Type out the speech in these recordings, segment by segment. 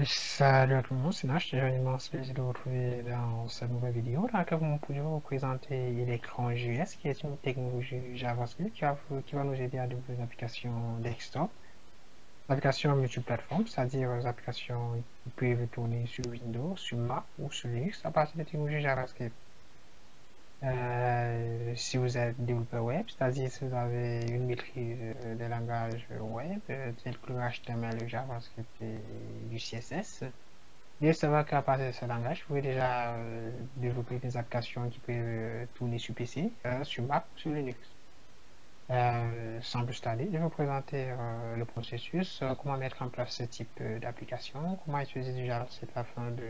Salut à tout le monde, c'est Nash, j'ai un immense plaisir de vous retrouver dans cette nouvelle vidéo dans laquelle nous pourrions vous présenter l'écran JS qui est une technologie JavaScript qui va nous aider à développer des applications desktop, des applications multiplateformes, c'est-à-dire des applications qui peuvent tourner sur Windows, sur Mac ou sur Linux à partir de technologies JavaScript. Si vous êtes développeur web, c'est-à-dire si vous avez une maîtrise des langages web tels que le HTML, le JavaScript et du CSS, il faut savoir qu'à partir de ce langage, vous pouvez déjà développer des applications qui peuvent tourner sur PC, sur Mac, sur Linux. Sans plus tarder, je vais vous présenter le processus, comment mettre en place ce type d'application, comment utiliser du JavaScript afin de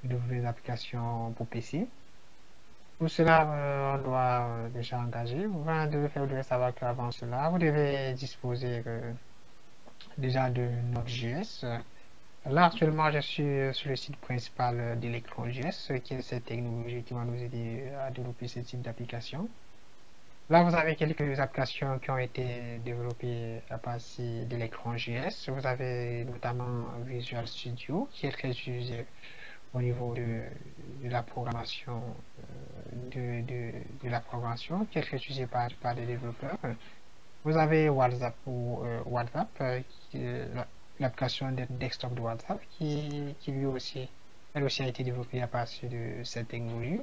développer des applications pour PC. Pour cela, on doit déjà engager. Vous devez savoir qu'avant cela, vous devez disposer déjà de Node.js. Là, actuellement, je suis sur le site principal d'Electron.js, qui est cette technologie qui va nous aider à développer ce type d'application. Là, vous avez quelques applications qui ont été développées à partir d'Electron.js. Vous avez notamment Visual Studio, qui est très utilisé au niveau de la programmation, de la programmation, qui est très utilisé par des développeurs. Vous avez WhatsApp ou WhatsApp, l'application de desktop de WhatsApp, qui lui aussi, elle aussi a été développée à partir de cette technologie.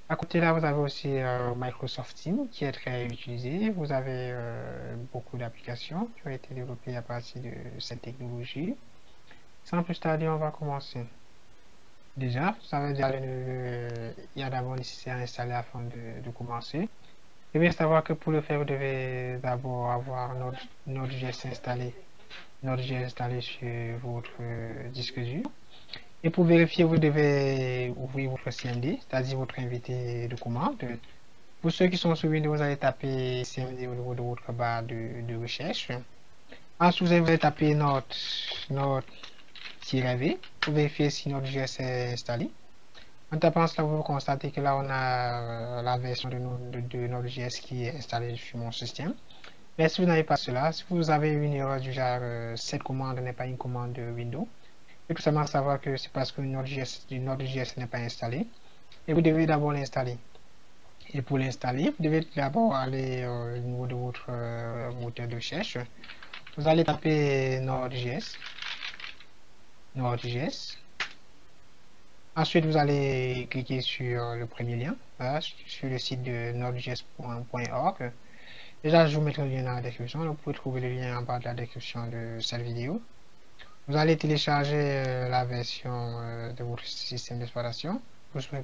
À côté là, vous avez aussi Microsoft Teams qui est très utilisé. Vous avez beaucoup d'applications qui ont été développées à partir de cette technologie. Sans plus tarder, on va commencer. Déjà, ça veut dire il y a d'abord nécessaire à installer afin de commencer. Il faut bien savoir que pour le faire, vous devez d'abord avoir Node.js installé sur votre disque dur. Et pour vérifier, vous devez ouvrir votre CMD, c'est-à-dire votre invité de commande. Pour ceux qui sont sur Windows, vous allez taper CMD au niveau de votre barre de recherche. Ensuite, vous allez taper Node-V pour vérifier si Node.js est installé. En tapant cela, vous constatez que là, on a la version de Node.js qui est installée sur mon système. Mais si vous n'avez pas cela, si vous avez une erreur du genre cette commande n'est pas une commande de Windows, il faut tout simplement savoir que c'est parce que Node.js n'est pas installé. Et vous devez d'abord l'installer. Et pour l'installer, vous devez d'abord aller au niveau de votre moteur de recherche. Vous allez taper Node.js. Ensuite, vous allez cliquer sur le premier lien, là, sur le site de nodejs.org. Déjà, je vous mettrai le lien dans la description. Vous pouvez trouver le lien en bas de la description de cette vidéo. Vous allez télécharger la version de votre système d'exploitation.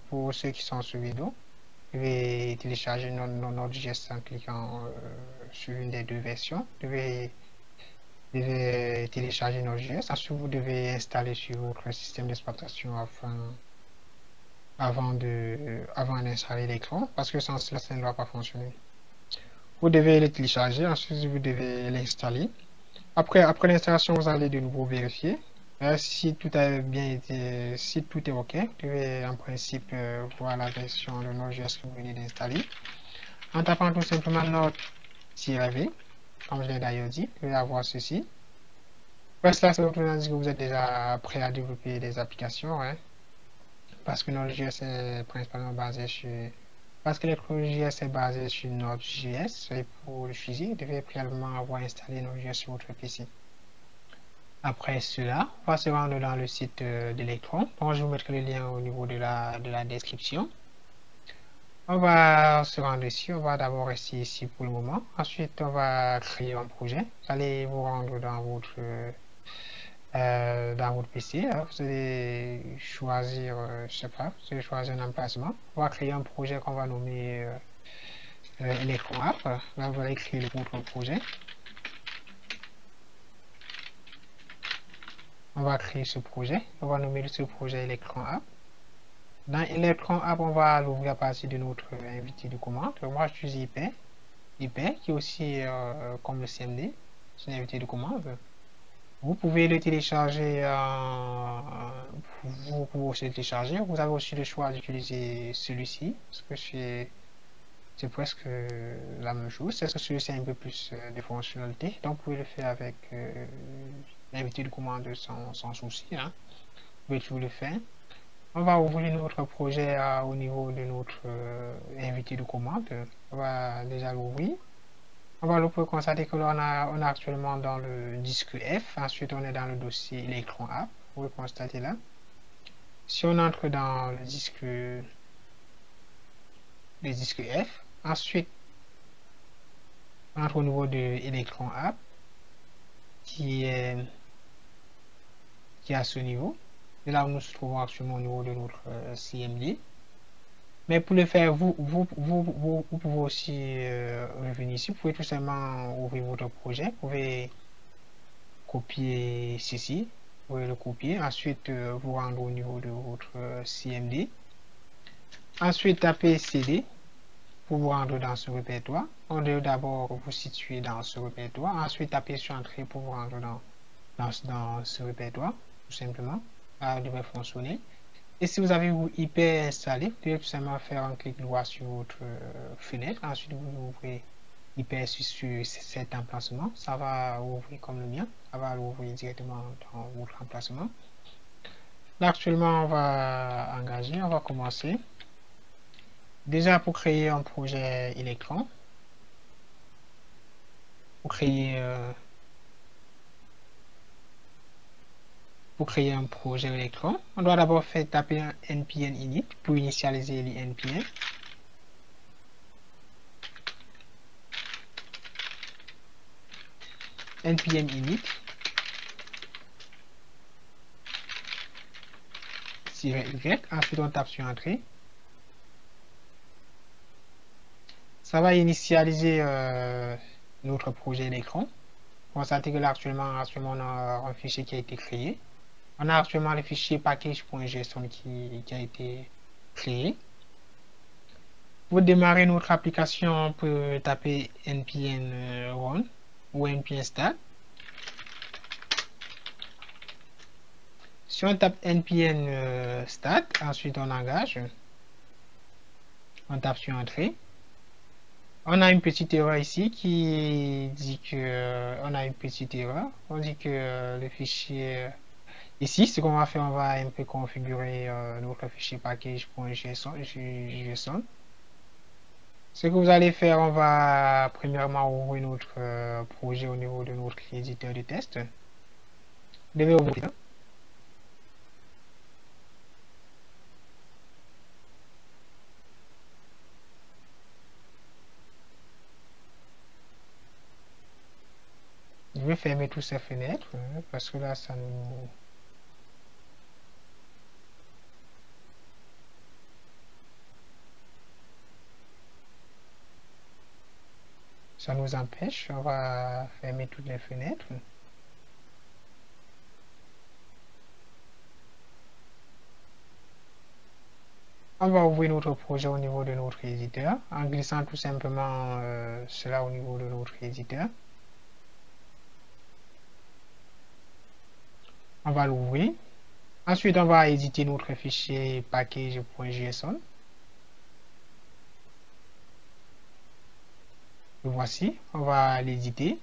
Pour ceux qui sont sur Windows, vous devez télécharger Node.js en cliquant sur une des deux versions. Vous devez télécharger Node.js. Ensuite, vous devez installer sur votre système d'exploitation avant d'installer l'écran, parce que sans cela, ça ne doit pas fonctionner. Vous devez le télécharger, ensuite vous devez l'installer. Après l'installation, vous allez de nouveau vérifier. Si tout a bien été, si tout est OK, vous devez en principe voir la version de Node.js que vous venez d'installer. En tapant tout simplement Node-V, comme je l'ai d'ailleurs dit, vous allez avoir ceci. Après cela, ça veut dire que vous êtes déjà prêt à développer des applications, hein, parce que Node.js est principalement basé sur Parce que l'ElectroJS est basé sur Node.js, et pour l'utiliser, vous devez préalablement avoir installé Node.js sur votre PC. Après cela, on va se rendre dans le site d'Electron. Donc, je vous mettrai le lien au niveau de la description. On va se rendre ici. On va d'abord rester ici pour le moment. Ensuite, on va créer un projet. Vous allez vous rendre dans votre PC. Hein. Vous allez choisir, je sais pas, vous allez choisir un emplacement. On va créer un projet qu'on va nommer Electron App. Là, vous allez créer votre projet. On va créer ce projet. On va nommer ce projet Electron App. Dans Electron App, on va l'ouvrir à partir de notre invité de commande. Moi, je suis IP qui est aussi comme le CMD, c'est une invité de commande. Vous pouvez le télécharger, vous pouvez aussi le télécharger. Vous avez aussi le choix d'utiliser celui-ci, parce que c'est presque la même chose. C'est que celui-ci a un peu plus de fonctionnalités, donc vous pouvez le faire avec l'invité de commande sans souci, hein. Vous pouvez toujours le faire. On va ouvrir notre projet au niveau de notre invité de commande. On va déjà l'ouvrir. On va constater que l'on on a actuellement dans le disque F. Ensuite, on est dans le dossier Electron App. Vous pouvez constater là. Si on entre dans le disque F, ensuite, on entre au niveau de Electron App, qui est à ce niveau. Et là, nous nous trouvons actuellement au niveau de notre CMD. Mais pour le faire, vous pouvez aussi revenir ici. Vous pouvez tout simplement ouvrir votre projet. Vous pouvez copier ceci. Vous pouvez le copier. Ensuite, vous rendre au niveau de votre CMD. Ensuite, tapez CD pour vous rendre dans ce répertoire. On doit d'abord vous situer dans ce répertoire. Ensuite, tapez sur Entrée pour vous rendre dans ce répertoire. Tout simplement. Ça devrait fonctionner. Et si vous avez IP installé, vous devez tout simplement faire un clic droit sur votre fenêtre. Ensuite, vous ouvrez IP sur cet emplacement. Ça va ouvrir comme le mien. Ça va l'ouvrir directement dans votre emplacement. Là, actuellement, on va engager. On va commencer. Déjà, pour créer un projet Electron, pour créer un projet Electron, on doit d'abord taper un npm init pour initialiser les npm. npm init -y, ensuite on tape sur Entrée. Ça va initialiser notre projet Electron. Constatez que là actuellement on a un fichier qui a été créé. On a actuellement le fichier package.json qui a été créé. Pour démarrer notre application, on peut taper npm run ou npm start. Si on tape npm start, ensuite on engage. On tape sur Entrée. On a une petite erreur ici qui dit que on a une petite erreur. On dit que le fichier ici, ce qu'on va faire, on va un peu configurer notre fichier package.json. Ce que vous allez faire, on va premièrement ouvrir notre projet au niveau de notre éditeur de test. Vous devez ouvrir. Je vais fermer toutes ces fenêtres parce que là, ça nous empêche. On va fermer toutes les fenêtres. On va ouvrir notre projet au niveau de notre éditeur en glissant tout simplement cela au niveau de notre éditeur. On va l'ouvrir. Ensuite, on va éditer notre fichier package.json. Le voici. On va l'éditer.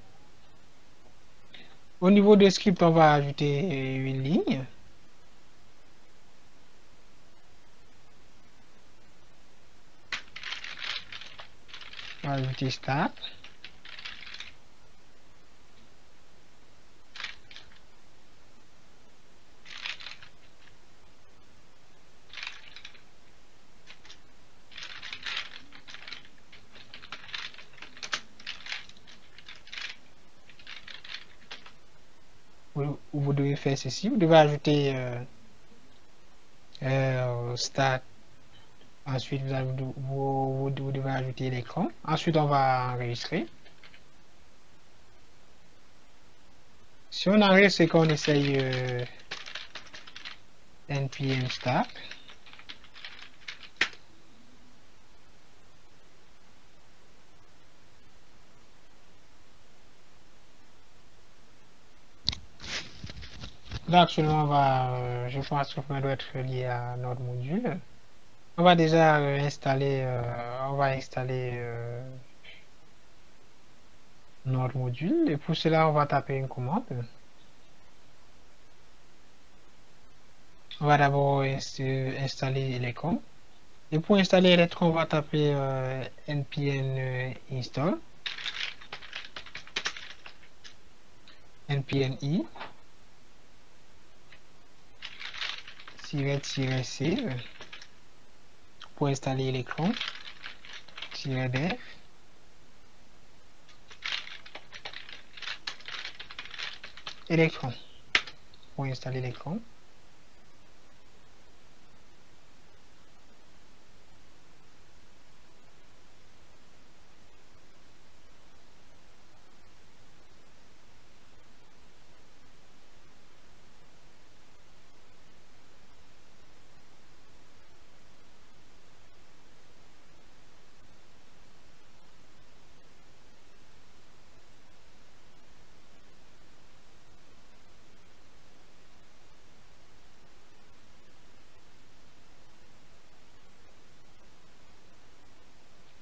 Au niveau de script, on va ajouter une ligne. On va ajouter start. Vous devez faire ceci. Vous devez ajouter start. Ensuite, vous devez ajouter l'écran. Ensuite, on va enregistrer. Si on enregistre, c'est qu'on essaye npm start. Là, actuellement, je pense que ça doit être lié à notre module. On va déjà installer notre module. Et pour cela, on va taper une commande. On va d'abord installer l'écran. Et pour installer l'électron, on va taper npm install, npm i, -save pour installer l'écran, -dev, électron pour installer l'écran.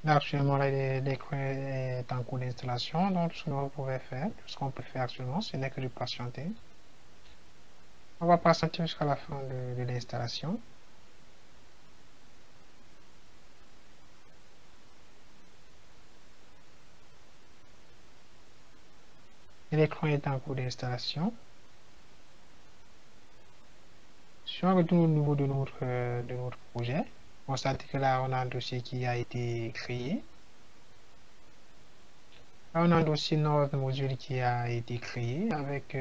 Là, actuellement, l'écran est en cours d'installation, donc ce que vous pouvez faire, ce qu'on peut faire actuellement, ce n'est que de patienter. On va patienter jusqu'à la fin de l'installation. L'écran est en cours d'installation. Si on retourne au niveau de notre projet, on constate que là, on a un dossier qui a été créé. Là, on a un dossier Node module qui a été créé avec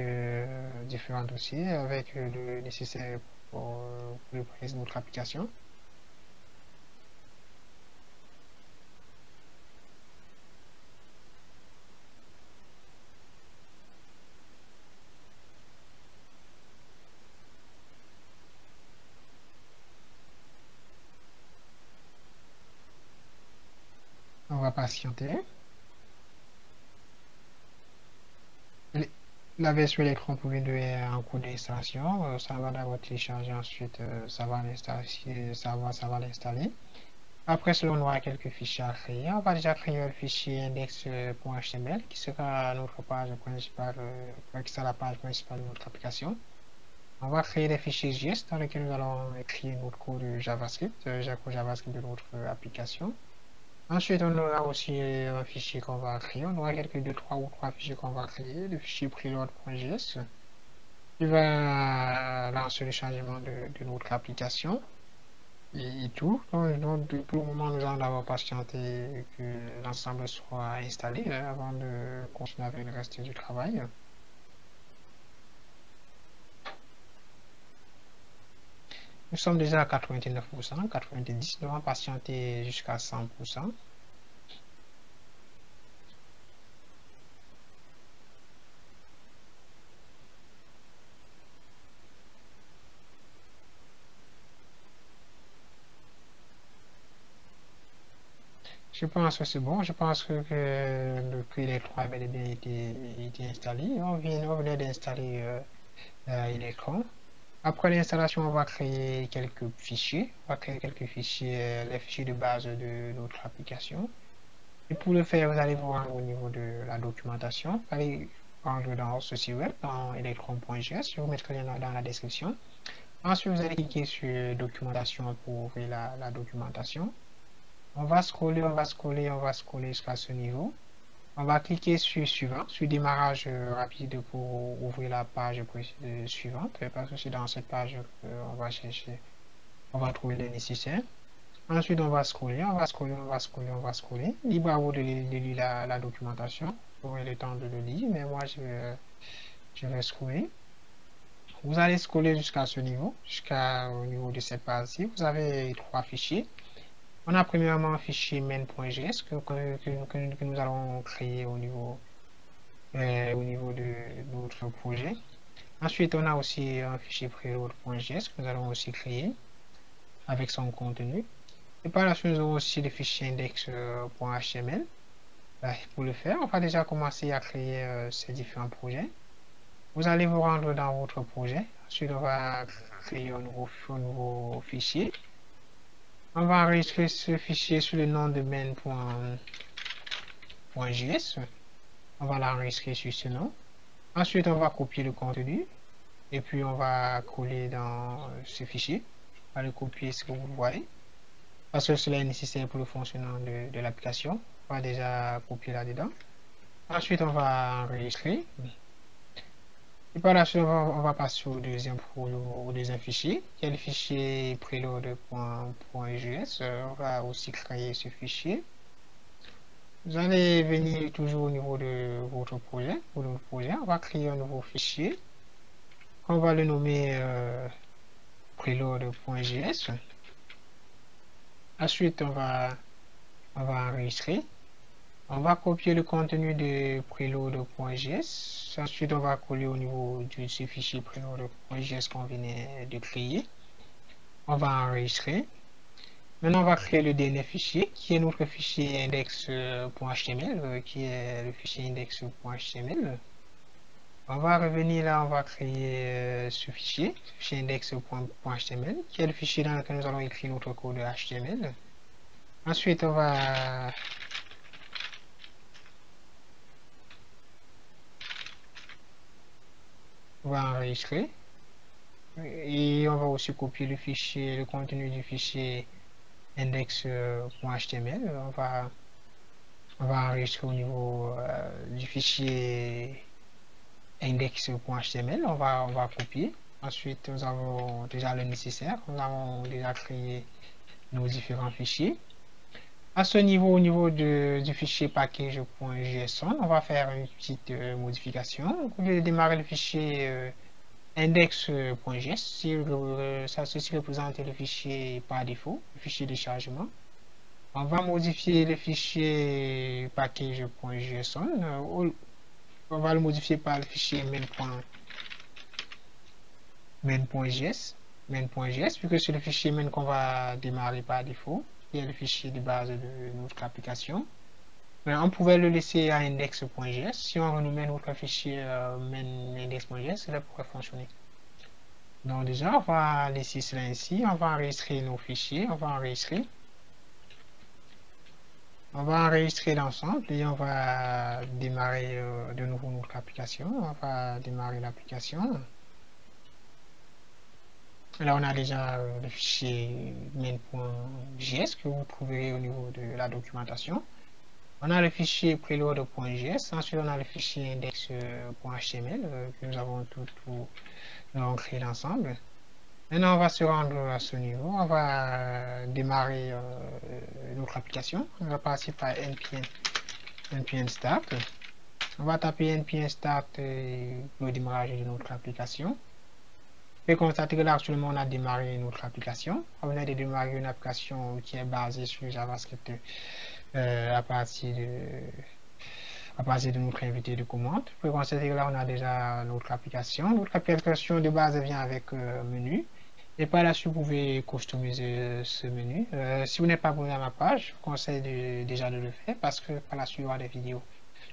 différents dossiers, avec le nécessaire pour le préciser notre application. On va patienter. La version électron pour Windows est en cours d'installation. Ça va d'abord télécharger, ensuite ça va l'installer. Après cela, on aura quelques fichiers à créer. On va déjà créer le fichier index.html qui sera notre page principale, qui sera la page principale de notre application. On va créer des fichiers JS dans lesquels nous allons écrire notre code JavaScript, JavaScript de notre application. Ensuite, on aura aussi un fichier qu'on va créer. On aura quelques 3 fichiers qu'on va créer. Le fichier preload.js qui va lancer le changement de notre application et tout. Donc, pour le moment, nous allons d'abord patienter que l'ensemble soit installé avant de continuer avec le reste du travail. Nous sommes déjà à 99%, 90%, nous allons patienter jusqu'à 100%. Je pense que c'est bon. Je pense que le prix des 3 a bel et bien été installé. On venait d'installer l'écran. Après l'installation, on va créer quelques fichiers. On va créer quelques fichiers, les fichiers de base de notre application. Et pour le faire, vous allez vous rendre au niveau de la documentation. Vous allez rendre dans ce site web, dans electron.js. Je vous mettrai le lien dans la description. Ensuite, vous allez cliquer sur documentation pour ouvrir la documentation. On va scroller jusqu'à ce niveau. On va cliquer sur suivant, sur démarrage rapide pour ouvrir la page suivante. Parce que c'est dans cette page qu'on va chercher, on va trouver le nécessaire. Ensuite, on va scroller. Libre à vous de lire la documentation. Vous aurez le temps de le lire, mais moi je vais scroller. Vous allez scroller jusqu'à ce niveau, jusqu'au niveau de cette page-ci. Vous avez 3 fichiers. On a premièrement un fichier main.js que nous allons créer au niveau de notre projet. Ensuite, on a aussi un fichier preload.js que nous allons aussi créer avec son contenu. Et par la suite, nous aurons aussi le fichier index.html. Pour le faire, on va déjà commencer à créer ces différents projets. Vous allez vous rendre dans votre projet. Ensuite, on va créer un nouveau fichier. On va enregistrer ce fichier sous le nom de main.js. On va l'enregistrer sur ce nom. Ensuite, on va copier le contenu et puis on va coller dans ce fichier. On va le copier ce que vous voyez, parce que cela est nécessaire pour le fonctionnement de l'application. On va déjà copier là-dedans. Ensuite, on va enregistrer. Et par la suite, on va passer au deuxième fichier, qui est le fichier preload.js. On va aussi créer ce fichier. Vous allez venir toujours au niveau de votre projet. On va créer un nouveau fichier. On va le nommer preload.js. Ensuite, on va enregistrer. On va copier le contenu de preload.js. Ensuite, on va coller au niveau de ce fichier preload.js qu'on venait de créer. On va enregistrer. Maintenant, on va créer le dernier fichier qui est notre fichier index.html, qui est le fichier index.html. On va revenir là, on va créer ce fichier index.html, qui est le fichier dans lequel nous allons écrire notre code HTML. Ensuite, on va enregistrer et on va aussi copier le contenu du fichier index.html. On va enregistrer au niveau du fichier index.html. On va copier. Ensuite, nous avons déjà le nécessaire. Nous avons déjà créé nos différents fichiers. À ce niveau, au niveau du fichier package.json, on va faire une petite modification. Au lieu de démarrer le fichier index.js, ceci représente le fichier par défaut, le fichier de chargement. On va modifier le fichier package.json. On va le modifier par le fichier main.js, puisque c'est le fichier main qu'on va démarrer par défaut, qui est le fichier de base de notre application. Mais on pouvait le laisser à index.js. Si on renommait notre fichier main.index.js, cela pourrait fonctionner. Donc déjà, on va laisser cela ainsi. On va enregistrer nos fichiers. On va enregistrer l'ensemble et on va démarrer de nouveau notre application. On va démarrer l'application. Là, on a déjà le fichier main.js que vous trouverez au niveau de la documentation. On a le fichier preload.js. Ensuite, on a le fichier index.html que nous avons tout créé ensemble. Maintenant, on va se rendre à ce niveau. On va démarrer notre application. On va passer par npm start. On va taper npm start pour le démarrage de notre application. Et constater que là, actuellement, on a démarré notre application. On venait de démarrer une application qui est basée sur JavaScript à partir de notre invité de commande. Vous pouvez constater que là, on a déjà notre application. Notre application de base vient avec menu. Et par la suite, vous pouvez customiser ce menu. Si vous n'êtes pas abonné à ma page, je vous conseille déjà de le faire parce que par la suite, il y aura des vidéos.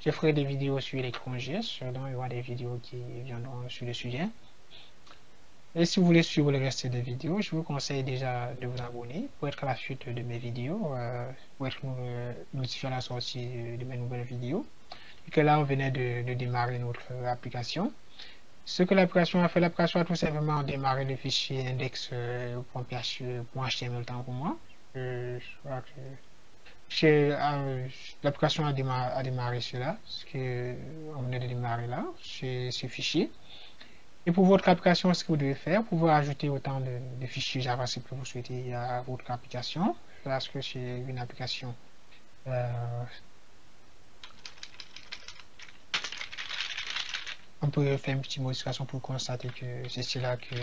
Je ferai des vidéos sur l'électron.js, donc il y aura des vidéos qui viendront sur le sujet. Et si vous voulez suivre le reste des vidéos, je vous conseille déjà de vous abonner pour être à la suite de mes vidéos, pour être notifié à la sortie de mes nouvelles vidéos. Et que là, on venait de démarrer notre application. Ce que l'application a fait, l'application a tout simplement démarré le fichier index.html tant pour moi. L'application a démarré cela, ce qu'on venait de démarrer là, c'est ce fichier. Et pour votre application, ce que vous devez faire, vous pouvez ajouter autant de fichiers JavaScript que vous souhaitez à votre application. Parce que c'est une application on peut faire une petite modification pour constater que c'est cela que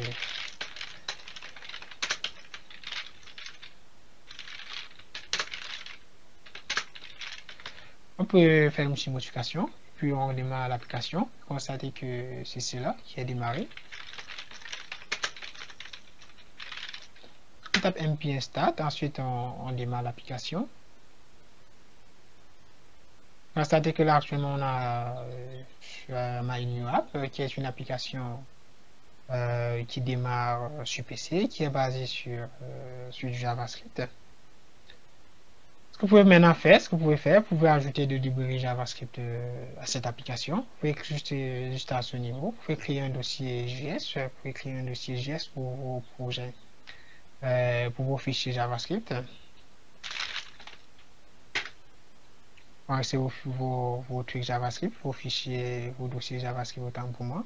on peut faire une petite modification. Puis on démarre l'application, constatez que c'est cela qui est démarré. On tape npm start, ensuite on démarre l'application. Constatez que là actuellement on a My New App qui est une application qui démarre sur PC, qui est basée sur du JavaScript. Ce que vous pouvez maintenant faire, ce que vous pouvez faire, vous pouvez ajouter de librairies JavaScript à cette application. Vous pouvez juste à ce niveau. Vous pouvez créer un dossier JS. Vous pouvez créer un dossier JS pour vos projets, pour vos fichiers JavaScript. C'est vos trucs JavaScript, vos fichiers, vos dossiers JavaScript autant pour moi.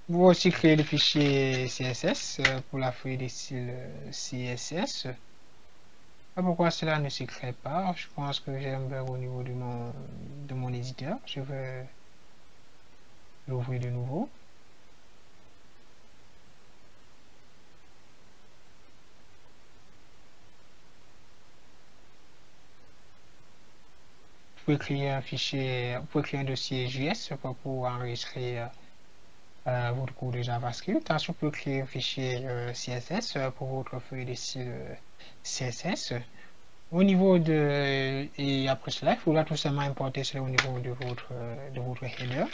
Vous pouvez aussi créer le fichier CSS pour la feuille de style CSS. Pourquoi cela ne se crée pas? Je pense que j'ai un bug au niveau de mon éditeur. Je vais l'ouvrir de nouveau. Vous pouvez créer un fichier, vous pouvez créer un dossier JS pour enregistrer votre cours de JavaScript. Ensuite, vous pouvez créer un fichier CSS pour votre feuille de style CSS. Au niveau et après cela, il faudra tout simplement importer cela au niveau de votre header.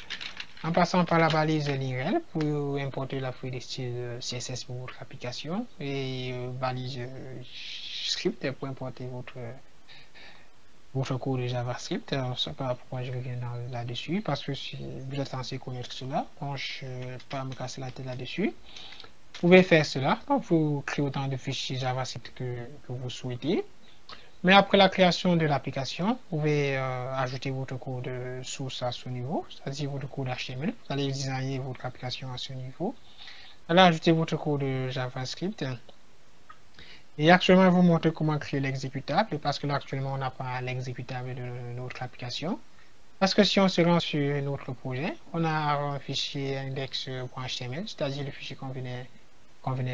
En passant par la balise ligne pour importer la feuille de style CSS pour votre application et balise script pour importer votre cours de JavaScript. Je ne sais pas pourquoi je reviens là-dessus, parce que si vous êtes censé connaître cela, donc je ne vais pas me casser la tête là-dessus. Vous pouvez faire cela, vous créez autant de fichiers JavaScript que vous souhaitez. Mais après la création de l'application, vous pouvez ajouter votre code de source à ce niveau, c'est-à-dire votre code HTML. Vous allez designer votre application à ce niveau. Vous allez ajouter votre code de JavaScript. Et actuellement, je vais vous montrer comment créer l'exécutable, parce que là, actuellement, on n'a pas l'exécutable de notre application. Parce que si on se rend sur notre projet, on a un fichier index.html, c'est-à-dire le fichier qu'on venait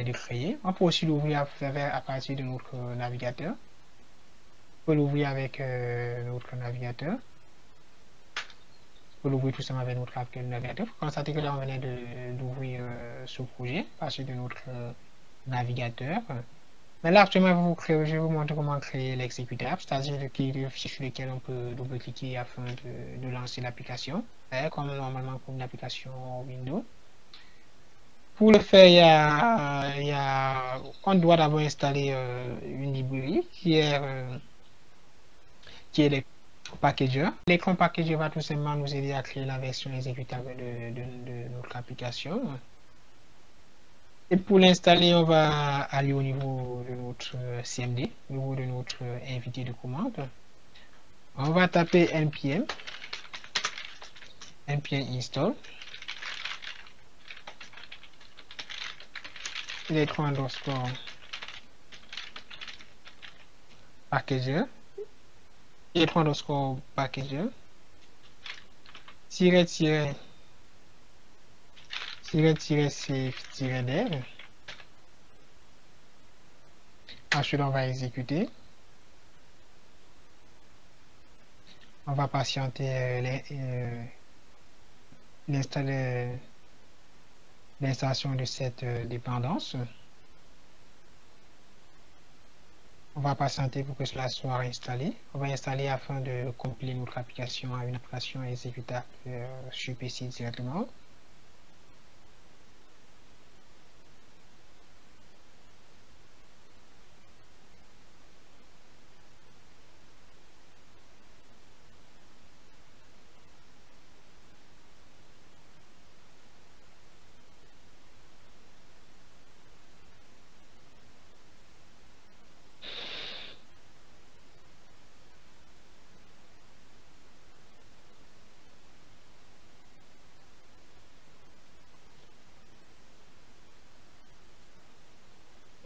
de créer. On peut aussi l'ouvrir à partir de notre navigateur. On peut l'ouvrir avec notre navigateur. On peut l'ouvrir tout simplement avec notre navigateur. Vous constatez que là, on venait d'ouvrir ce projet à partir de notre navigateur. Mais là, actuellement, je vais vous montrer comment créer l'exécutable, c'est-à-dire le fichier sur lequel on peut double-cliquer afin de lancer l'application, comme normalement pour une application Windows. Pour le faire, on doit d'abord installer une librairie qui est l'écran packager. L'écran packager va tout simplement nous aider à créer la version exécutable de notre application. Et pour l'installer, on va aller au niveau de notre CMD, au niveau de notre invité de commande. On va taper npm install l'écran underscore packager, l'écran underscore packager, --save -dev. Ensuite, on va exécuter. On va patienter l'installation de cette dépendance. On va patienter pour que cela soit installé. On va installer afin de compiler notre application à une application exécutable sur PC directement.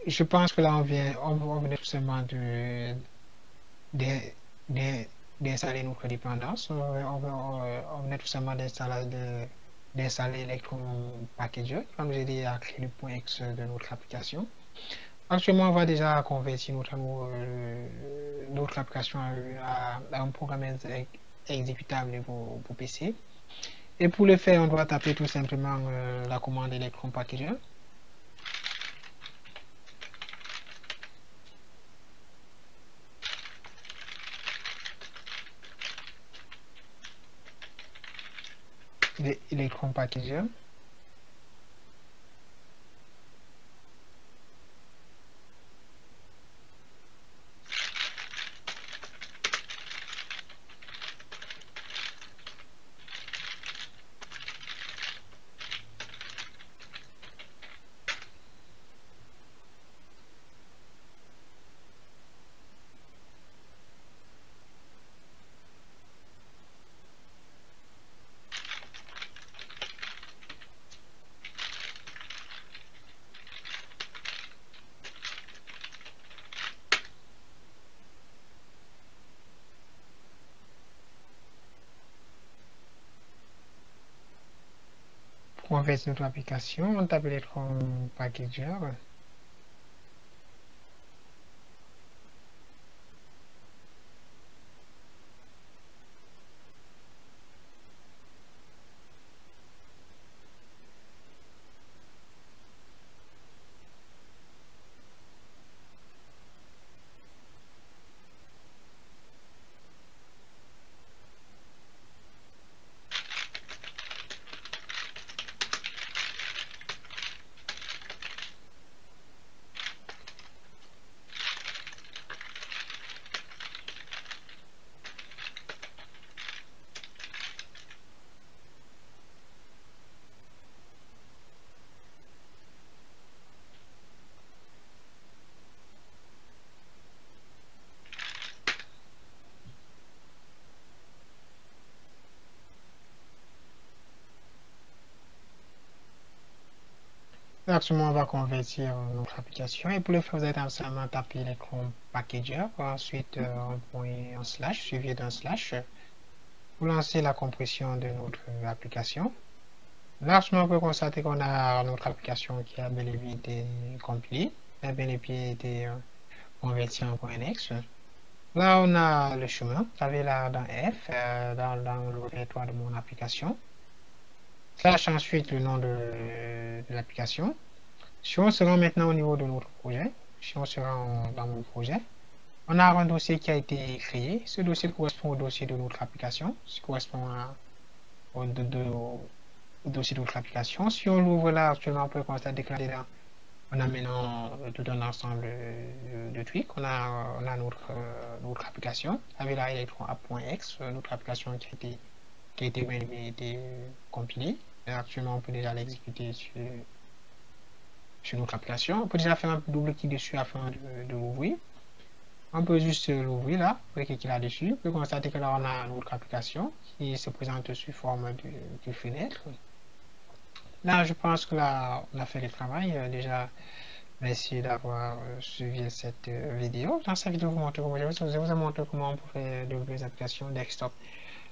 Je pense que là, on venait tout simplement d'installer notre dépendance. On venait tout simplement d'installer Electron Packager qui va nous aider à créer le point X de notre application. Actuellement, on va déjà convertir notre application à un programme exécutable pour PC. Et pour le faire, on doit taper tout simplement la commande Electron Packager. Electron Packager. Pour convertir notre application, on tape Electron Packager. Actuellement, on va convertir notre application et pour le faire, vous allez seulement taper Electron Packager, ensuite un point en slash, suivi d'un slash, pour lancer la compression de notre application. Là, on peut constater qu'on a notre application qui a bel et bien été compilée, qui a bel et bien été convertie en .next. Là, on a le chemin, vous avez là dans F, dans le répertoire de mon application. Slash ensuite le nom de l'application. Si on se rend maintenant au niveau de notre projet, si on se rend dans mon projet, on a un dossier qui a été créé. Ce dossier correspond au dossier de notre application, ce correspond au dossier de notre application. Si on l'ouvre là, actuellement, on peut constater que là-dedans, on a maintenant tout un ensemble de tweaks. On a notre application avec la Electron App.x, notre application qui a été compilée. Et actuellement, on peut déjà l'exécuter sur notre application. On peut déjà faire un double clic dessus afin de l'ouvrir. On peut juste l'ouvrir là, vous pouvez cliquer là-dessus. On peut constater que là, on a notre application qui se présente sous forme de fenêtre. Là, je pense que là, on a fait le travail. Déjà, merci d'avoir suivi cette vidéo. Dans cette vidéo, je vous ai montré comment on peut faire développer des applications desktop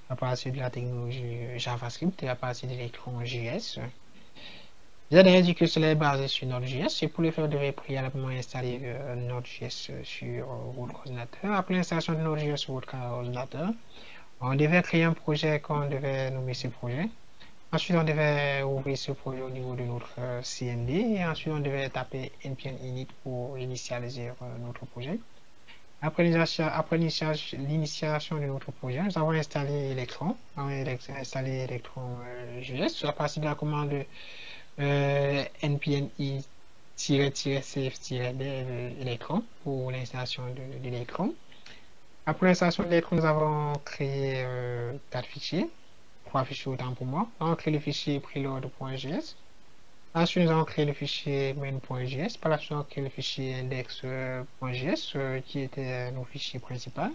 à partir de la technologie JavaScript et à partir de Electron.js. J'ai déjà dit que cela est basé sur Node.js et pour le faire, vous devez préalablement installer Node.js sur votre ordinateur. Après l'installation de Node.js sur votre ordinateur, on devait créer un projet qu'on devait nommer ce projet. Ensuite, on devait ouvrir ce projet au niveau de notre CMD et ensuite on devait taper npm init pour initialiser notre projet. Après l'initialisation de notre projet, nous avons installé Electron. On a installé Electron.js à partir de la commande npm i-cf-dev Electron pour l'installation de l'Electron. Après l'installation de l'Electron, nous avons créé 4 fichiers. 3 fichiers autant pour moi. On a créé le fichier preload.js. Ensuite, nous avons créé le fichier main.js. Par la suite, on a créé le fichier index.js qui était nos fichiers principaux.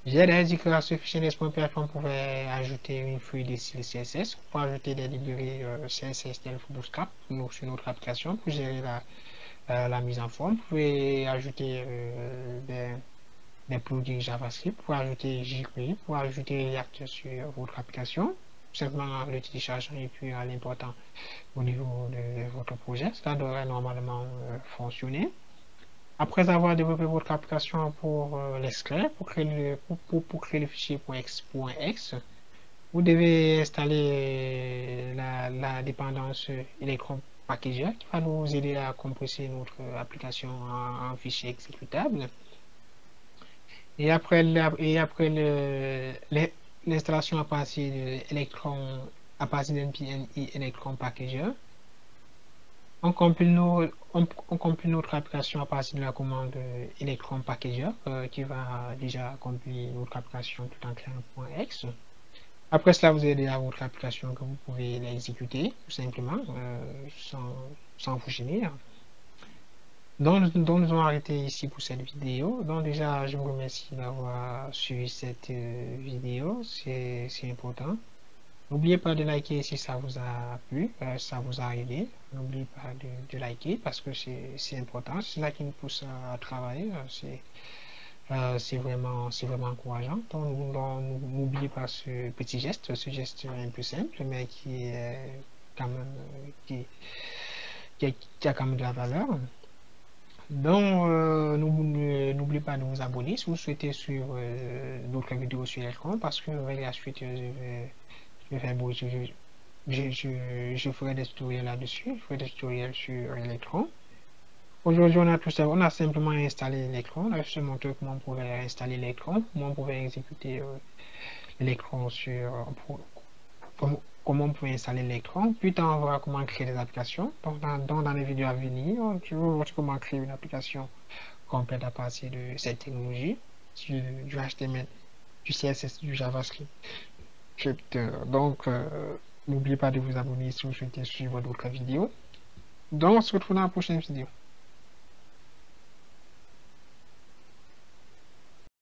J'ai déjà dit que à ce fichier index.php, on pouvait ajouter une feuille de style CSS. On peut ajouter des librairies CSS tel Bootstrap sur notre application pour gérer la mise en forme. Vous pouvez ajouter des plugins JavaScript, pour ajouter jQuery, pour ajouter React sur votre application. Simplement le téléchargement et puis à l'important au niveau de votre projet. Ça devrait normalement fonctionner. Après avoir développé votre application pour l'extraire, pour créer le fichier .x, vous devez installer la dépendance Electron Packager qui va nous aider à compresser notre application en fichier exécutable. Et après l'installation à partir de Electron à partir d'NPM et Electron Packager. On compile notre application à partir de la commande Electron Packager qui va déjà compiler notre application tout en créant un point X. Après cela, vous avez déjà votre application que vous pouvez l'exécuter tout simplement sans vous gêner. Donc, nous allons arrêter ici pour cette vidéo. Donc déjà, je vous remercie d'avoir suivi cette vidéo, c'est important. N'oubliez pas de liker si ça vous a plu, ça vous a aidé. N'oubliez pas de liker parce que c'est important. C'est là qui nous pousse à travailler. C'est vraiment encourageant. Donc, n'oubliez pas ce petit geste, ce geste un peu simple, mais qui est quand même, qui a quand même de la valeur. Donc, n'oubliez pas de vous abonner si vous souhaitez suivre d'autres vidéos sur Electron parce que avec la suite, je vais faire je ferai des tutoriels là-dessus, je ferai des tutoriels sur Electron. Aujourd'hui, on a simplement installé Electron. Là, je te montre comment on pouvait installer Electron, comment on pouvait exécuter Electron sur comment on pouvait installer Electron. Plus tard, on verra comment créer des applications. Donc, dans les vidéos à venir, je vais vous montrer comment créer une application complète à partir de cette technologie, du HTML, du CSS, du JavaScript. Donc, n'oubliez pas de vous abonner si vous souhaitez suivre d'autres vidéos. Donc, on se retrouve dans la prochaine vidéo.